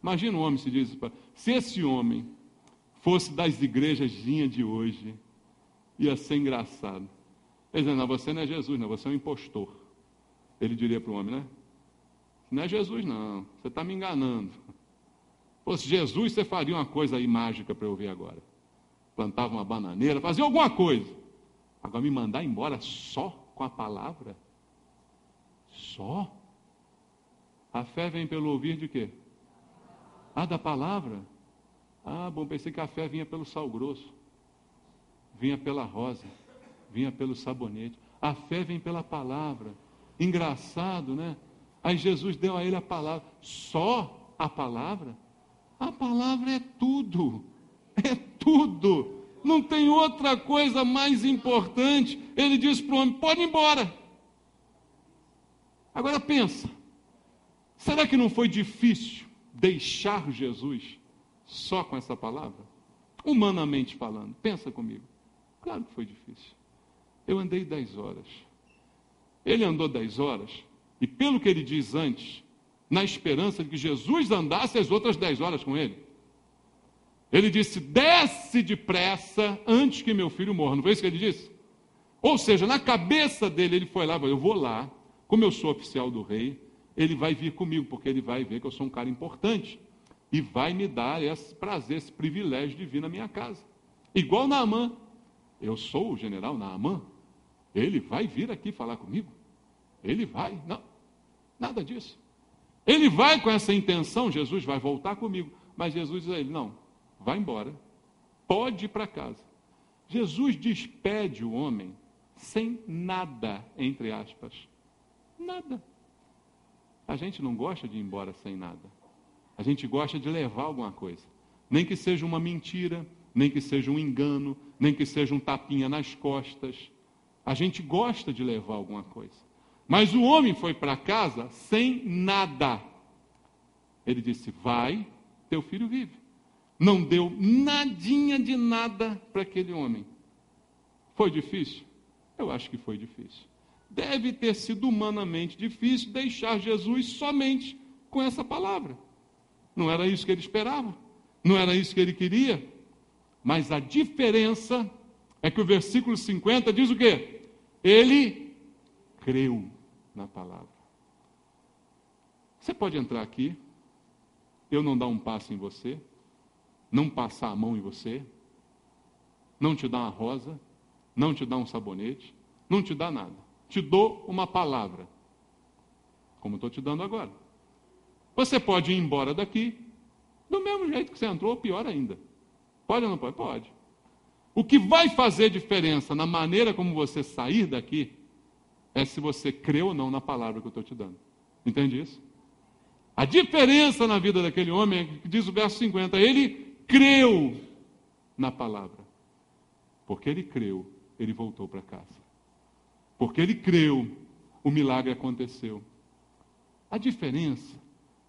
Imagina um homem se diz, se esse homem fosse das igrejas de hoje, ia ser engraçado. Ele dizendo, não, você não é Jesus, não, você é um impostor. Ele diria para o homem, né? Não é Jesus, não, você está me enganando. Se fosse Jesus, você faria uma coisa aí mágica para eu ver agora. Plantava uma bananeira, fazia alguma coisa. Agora me mandar embora só com a palavra? Só? A fé vem pelo ouvir de quê? Da palavra? Bom, pensei que a fé vinha pelo sal grosso, vinha pela rosa, vinha pelo sabonete. A fé vem pela palavra. Engraçado, né? Aí Jesus deu a ele a palavra. Só a palavra? A palavra é tudo. É tudo. Não tem outra coisa mais importante. Ele disse para o homem, pode ir embora. Agora pensa, será que não foi difícil deixar Jesus só com essa palavra? Humanamente falando, pensa comigo. Claro que foi difícil. Eu andei 10 horas. Ele andou 10 horas, e pelo que ele diz antes, na esperança de que Jesus andasse as outras 10 horas com ele. Ele disse, desce depressa antes que meu filho morra. Não foi isso que ele disse? Ou seja, na cabeça dele, ele foi lá, eu vou lá, como eu sou oficial do rei, ele vai vir comigo, porque ele vai ver que eu sou um cara importante, e vai me dar esse prazer, esse privilégio de vir na minha casa. Igual Naamã. Eu sou o general Naamã, ele vai vir aqui falar comigo? Ele vai? Não, nada disso. Ele vai com essa intenção, Jesus vai voltar comigo, mas Jesus diz a ele, não, vai embora, pode ir para casa. Jesus despede o homem sem nada, entre aspas, nada. A gente não gosta de ir embora sem nada, a gente gosta de levar alguma coisa, nem que seja uma mentira, nem que seja um engano, nem que seja um tapinha nas costas. A gente gosta de levar alguma coisa. Mas o homem foi para casa sem nada. Ele disse, vai, teu filho vive. Não deu nadinha de nada para aquele homem. Foi difícil? Eu acho que foi difícil. Deve ter sido humanamente difícil deixar Jesus somente com essa palavra. Não era isso que ele esperava. Não era isso que ele queria. Mas a diferença é que o versículo 50 diz o quê? Ele creu na palavra. Você pode entrar aqui, eu não dar um passo em você, não passar a mão em você, não te dar uma rosa, não te dar um sabonete, não te dar nada. Te dou uma palavra, como estou te dando agora. Você pode ir embora daqui, do mesmo jeito que você entrou, ou pior ainda. Pode ou não pode? Pode. O que vai fazer diferença na maneira como você sair daqui é se você crê ou não na palavra que eu estou te dando. Entende isso? A diferença na vida daquele homem é que diz o verso 50, ele creu na palavra. Porque ele creu, ele voltou para casa. Porque ele creu, o milagre aconteceu. A diferença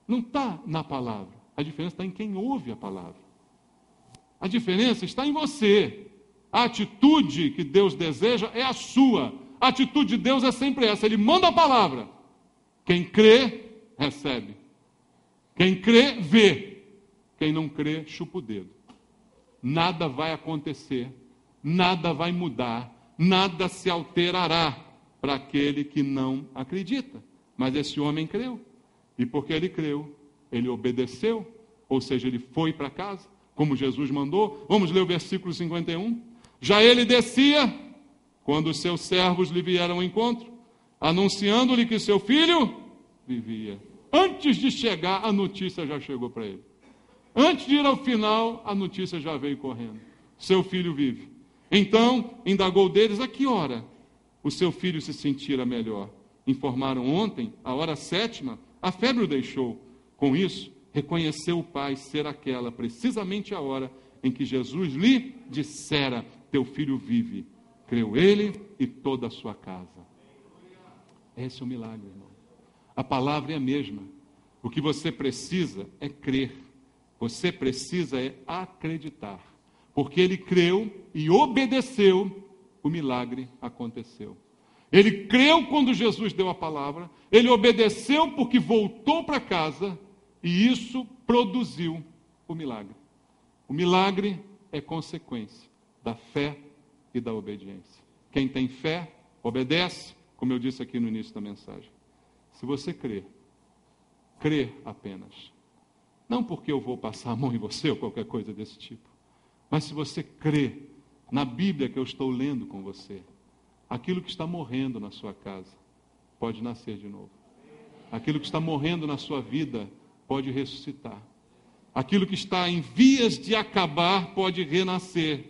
não está na palavra, a diferença está em quem ouve a palavra. A diferença está em você. A atitude que Deus deseja é a sua. A atitude de Deus é sempre essa. Ele manda a palavra. Quem crê, recebe. Quem crê, vê. Quem não crê, chupa o dedo. Nada vai acontecer. Nada vai mudar. Nada se alterará para aquele que não acredita. Mas esse homem creu. E porque ele creu, ele obedeceu. Ou seja, ele foi para casa, como Jesus mandou. Vamos ler o versículo 51. Já ele descia, quando os seus servos lhe vieram ao encontro, anunciando-lhe que seu filho vivia. Antes de chegar, a notícia já chegou para ele. Antes de ir ao final, a notícia já veio correndo. Seu filho vive. Então, indagou deles, a que hora o seu filho se sentira melhor. Informaram ontem, a hora 7ª, a febre o deixou. Com isso, reconheceu o pai ser aquela, precisamente a hora em que Jesus lhe dissera: teu filho vive. Creu ele e toda a sua casa. Esse é o milagre, irmão. A palavra é a mesma. O que você precisa é crer. Você precisa é acreditar. Porque ele creu e obedeceu, o milagre aconteceu. Ele creu quando Jesus deu a palavra, ele obedeceu porque voltou para casa, e isso produziu o milagre. O milagre é consequência da fé e da obediência. Quem tem fé, obedece, como eu disse aqui no início da mensagem. Se você crer, crê apenas. Não porque eu vou passar a mão em você ou qualquer coisa desse tipo, mas se você crê na Bíblia que eu estou lendo com você, aquilo que está morrendo na sua casa pode nascer de novo. Aquilo que está morrendo na sua vida pode ressuscitar. Aquilo que está em vias de acabar pode renascer.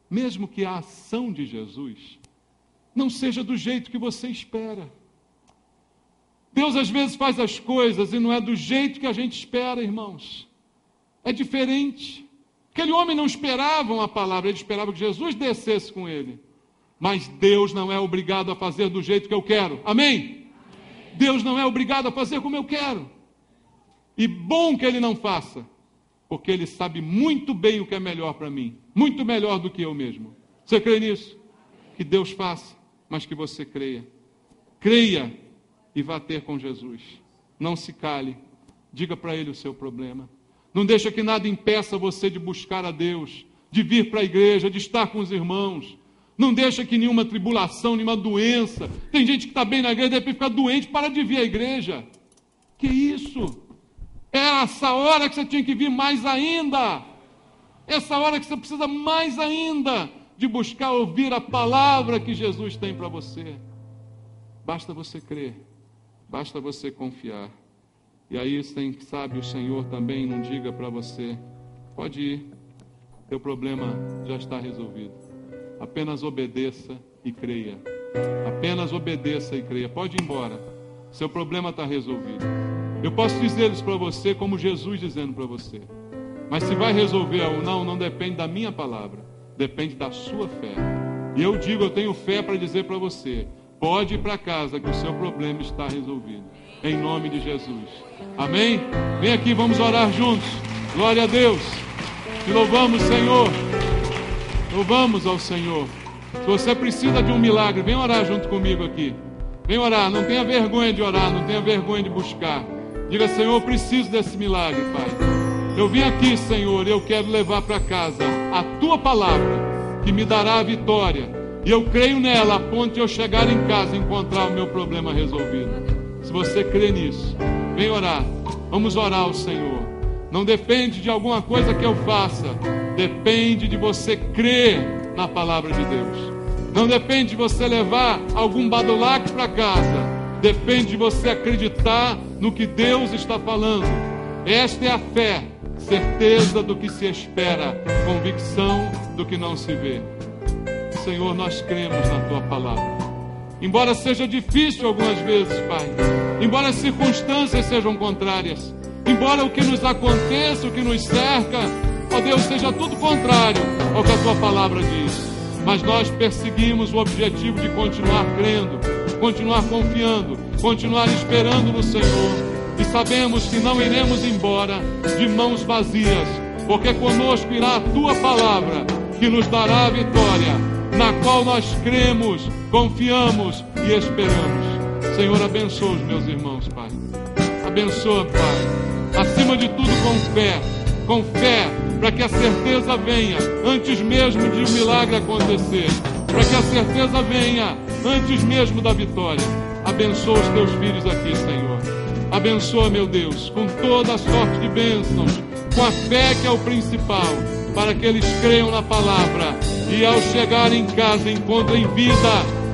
Mesmo que a ação de Jesus não seja do jeito que você espera. Deus às vezes faz as coisas e não é do jeito que a gente espera, irmãos. É diferente. Aquele homem não esperava uma palavra, ele esperava que Jesus descesse com ele. Mas Deus não é obrigado a fazer do jeito que eu quero. Amém? Amém. Deus não é obrigado a fazer como eu quero. E bom que Ele não faça, porque Ele sabe muito bem o que é melhor para mim. Muito melhor do que eu mesmo. Você crê nisso? Que Deus faça, mas que você creia. Creia e vá ter com Jesus. Não se cale. Diga para Ele o seu problema. Não deixa que nada impeça você de buscar a Deus, de vir para a igreja, de estar com os irmãos. Não deixa que nenhuma tribulação, nenhuma doença. Tem gente que está bem na igreja, de repente fica doente, para de vir à igreja. Que isso? É essa hora que você tinha que vir mais ainda. Essa hora que você precisa mais ainda de buscar ouvir a palavra que Jesus tem para você. Basta você crer. Basta você confiar. E aí, quem sabe, o Senhor também não diga para você: pode ir, teu problema já está resolvido. Apenas obedeça e creia. Apenas obedeça e creia. Pode ir embora. Seu problema está resolvido. Eu posso dizer isso para você como Jesus dizendo para você. Mas se vai resolver ou não, não depende da minha palavra. Depende da sua fé. E eu digo, eu tenho fé para dizer para você: pode ir para casa que o seu problema está resolvido. Em nome de Jesus. Amém? Vem aqui, vamos orar juntos. Glória a Deus. Te louvamos, Senhor. Louvamos ao Senhor. Se você precisa de um milagre, vem orar junto comigo aqui. Vem orar, não tenha vergonha de orar, não tenha vergonha de buscar. Diga: Senhor, eu preciso desse milagre, Pai. Eu vim aqui, Senhor, e eu quero levar para casa a Tua palavra, que me dará a vitória. E eu creio nela, a ponto de eu chegar em casa e encontrar o meu problema resolvido. Se você crê nisso, vem orar. Vamos orar ao Senhor. Não depende de alguma coisa que eu faça. Depende de você crer na palavra de Deus. Não depende de você levar algum badulaque para casa. Depende de você acreditar no que Deus está falando. Esta é a fé. Certeza do que se espera. Convicção do que não se vê. Senhor, nós cremos na Tua palavra. Embora seja difícil algumas vezes, Pai. Embora as circunstâncias sejam contrárias. Embora o que nos aconteça, o que nos cerca, ó Deus, seja tudo contrário ao que a Tua palavra diz. Mas nós perseguimos o objetivo de continuar crendo, continuar confiando, continuar esperando no Senhor. E sabemos que não iremos embora de mãos vazias, porque conosco irá a Tua palavra, que nos dará a vitória, na qual nós cremos, confiamos e esperamos. Senhor, abençoa os meus irmãos, Pai. Abençoa, Pai. Acima de tudo, com fé, para que a certeza venha antes mesmo de um milagre acontecer, para que a certeza venha antes mesmo da vitória. Abençoa os Teus filhos aqui, Senhor. Abençoa, meu Deus, com toda a sorte de bênçãos, com a fé que é o principal, para que eles creiam na palavra e ao chegar em casa encontrem vida,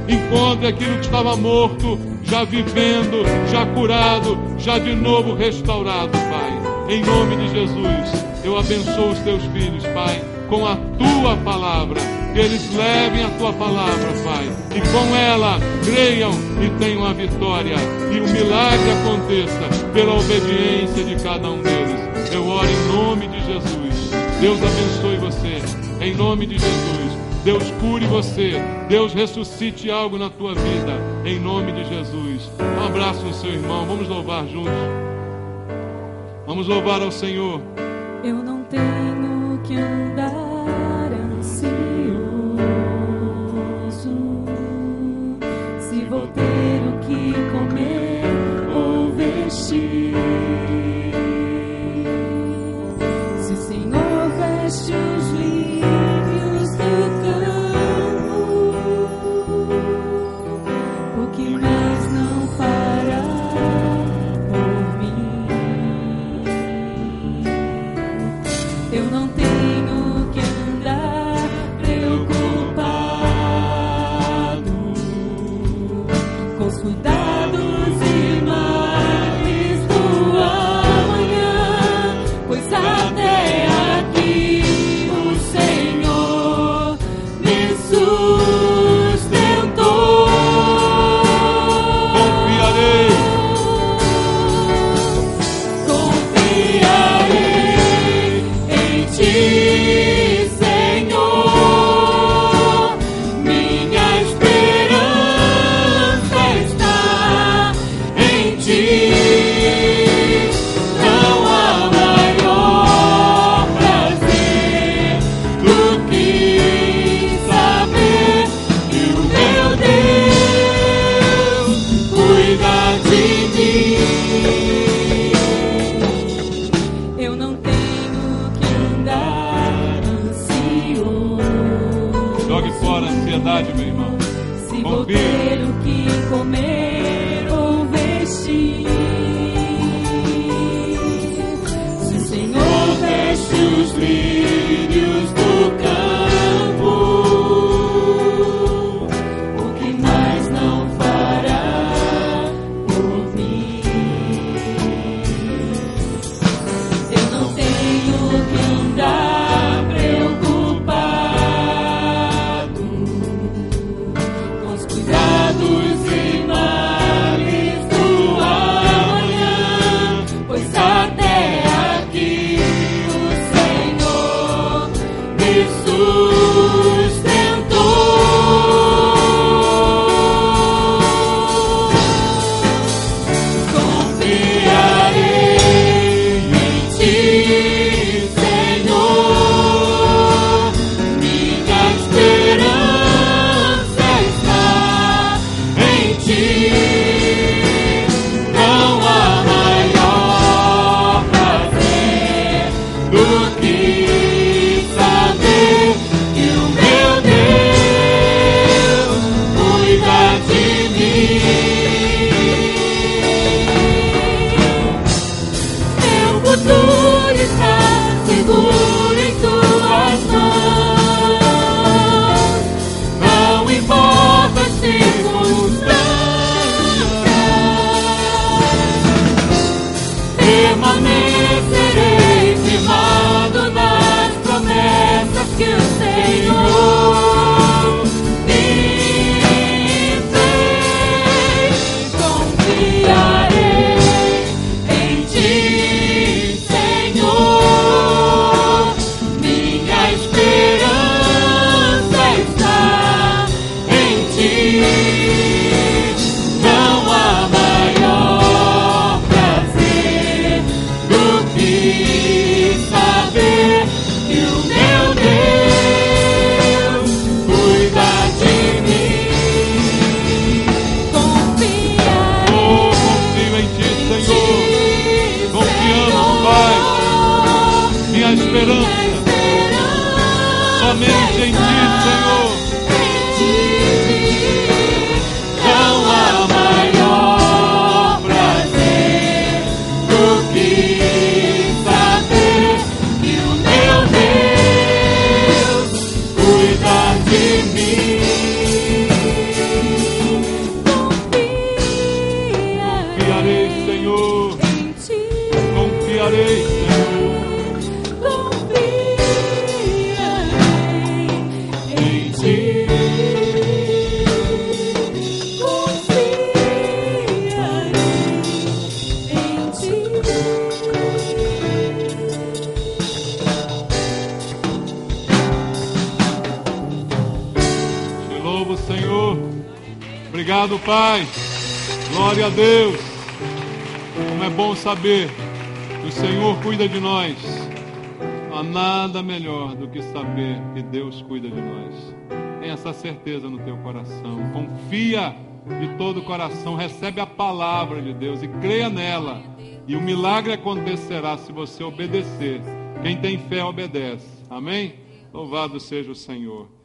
encontrem aquilo que estava morto, já vivendo, já curado, já de novo restaurado, Pai. Em nome de Jesus, eu abençoo os Teus filhos, Pai, com a Tua palavra. que eles levem a tua palavra, Pai, e com ela creiam e tenham a vitória, e o milagre aconteça pela obediência de cada um deles. Eu oro em nome de Jesus. Deus abençoe você, em nome de Jesus. Deus cure você, Deus ressuscite algo na tua vida, em nome de Jesus. Um abraço no seu irmão, vamos louvar juntos. Vamos louvar ao Senhor. Eu não tenho que andar ansioso, se vou ter o que comer ou vestir. Se o Senhor veste os lírios do campo, o que mais não fará por mim? Eu não tenho que andar preocupado com os cuidados e males do amanhã, pois até aqui o Senhor me sustentou. Confiarei. Senhor, minha esperança está em Ti. Não há maior prazer do que saber que o meu Deus cuida de mim. Eu não tenho que andar ansioso. Jogue fora a ansiedade, meu irmão. Se vou ter o que comer ou vestir. Se o Senhor veste os lírios do campo, o que mais não fará por mim? Eu não tenho que andar preocupado com os cuidados e males do amanhã, pois até aqui o Senhor me sustentou. Confiarei em Ti, Senhor, minha esperança está em Ti. Não há maior prazer do que saber que o meu Deus cuida de mim. Meu futuro está seguro em Tuas mãos. Não importa as circunstâncias, permanecerei firmado nas promessas que o Senhor me fez. Confiarei em Ti, Senhor, minha esperança está em Ti. Não há maior prazer do que saber que o meu Deus cuida de mim. Confiarei. Oh, confio em Ti, Senhor. Confiamos, Pai. Minha esperança somente em Ti, Senhor. Não há maior prazer do que saber que o meu Deus cuida de mim. Confiarei, Senhor. Em Ti. Confiarei, Senhor. Confiarei em Obrigado, Pai. Glória a Deus. Como é bom saber que o Senhor cuida de nós. Não há nada melhor do que saber que Deus cuida de nós. Tenha essa certeza no teu coração. Confia de todo o coração. Recebe a palavra de Deus e creia nela. E o milagre acontecerá se você obedecer. Quem tem fé obedece. Amém? Louvado seja o Senhor.